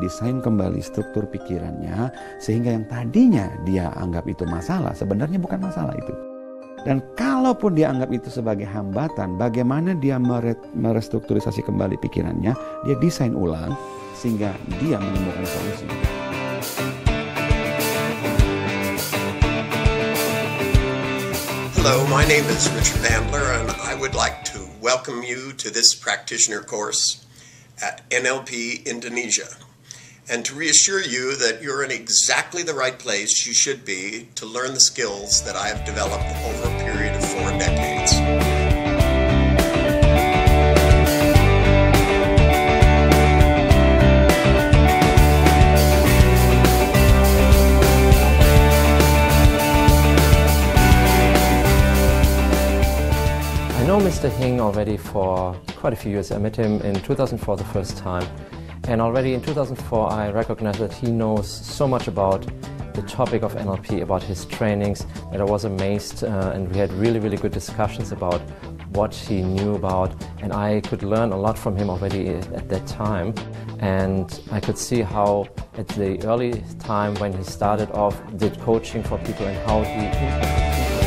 mendesain kembali struktur pikirannya, sehingga yang tadinya dia anggap itu masalah, sebenarnya bukan masalah itu. Dan kalaupun dia anggap itu sebagai hambatan, bagaimana dia merestrukturisasi kembali pikirannya, dia desain ulang, sehingga dia menemukan solusi. Hello, my name is Richard Bandler, and I would like to welcome you to this practitioner course at NLP Indonesia, and to reassure you that you're in exactly the right place you should be to learn the skills that I have developed over a period of 4 decades. I know Mr. Hing already for quite a few years. I met him in 2004 the first time, and already in 2004 I recognized that he knows so much about the topic of NLP, about his trainings, that I was amazed, and we had really good discussions about what he knew about, and I could learn a lot from him already at that time. And I could see how at the early time when he started off, did coaching for people and how he impacted people.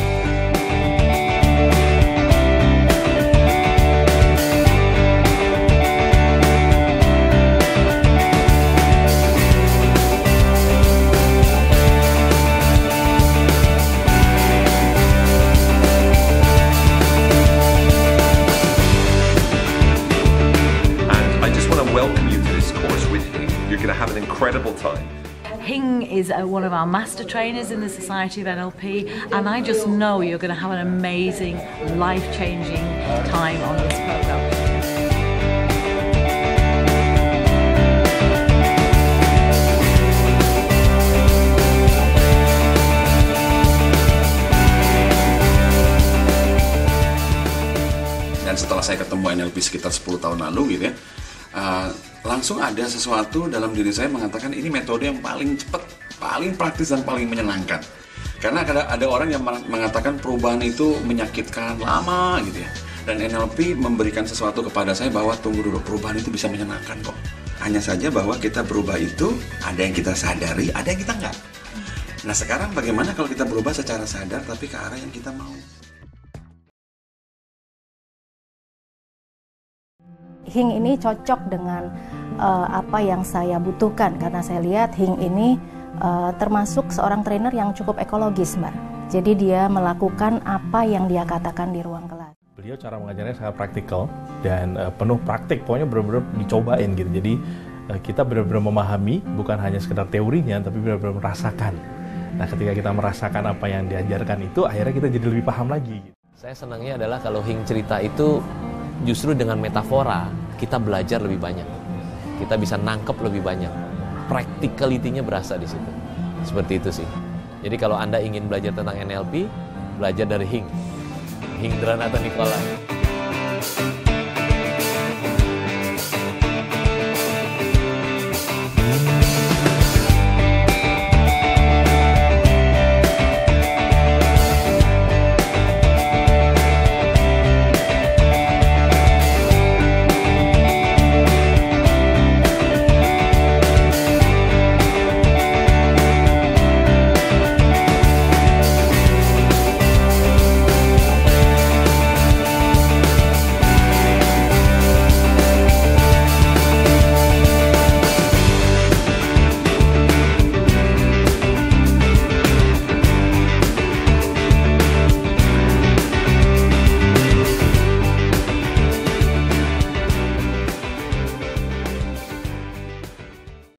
You're going to have an incredible time. Hing is one of our master trainers in the Society of NLP, and I just know you're going to have an amazing, life-changing time on this program. Dan setelah saya ketemu NLP sekitar 10 tahun lalu gitu ya, langsung ada sesuatu dalam diri saya mengatakan ini metode yang paling cepat, paling praktis dan paling menyenangkan. Karena ada orang yang mengatakan perubahan itu menyakitkan, lama gitu ya. Dan NLP memberikan sesuatu kepada saya bahwa tunggu dulu, perubahan itu bisa menyenangkan kok. Hanya saja bahwa kita berubah itu ada yang kita sadari, ada yang kita enggak. Nah sekarang bagaimana kalau kita berubah secara sadar tapi ke arah yang kita mau? Hing ini cocok dengan apa yang saya butuhkan, karena saya lihat Hing ini termasuk seorang trainer yang cukup ekologis, Mbak. Jadi dia melakukan apa yang dia katakan di ruang kelas. Beliau cara mengajarnya sangat praktikal dan penuh praktik, pokoknya benar-benar dicobain gitu. Jadi kita benar-benar memahami, bukan hanya sekedar teorinya, tapi benar-benar merasakan. Nah ketika kita merasakan apa yang diajarkan itu, akhirnya kita jadi lebih paham lagi. Saya senangnya adalah kalau Hing cerita itu justru dengan metafora kita belajar lebih banyak, kita bisa nangkep lebih banyak, practicality-nya berasa di situ. Seperti itu sih. Jadi kalau Anda ingin belajar tentang NLP, belajar dari Hing Dranata Nicola.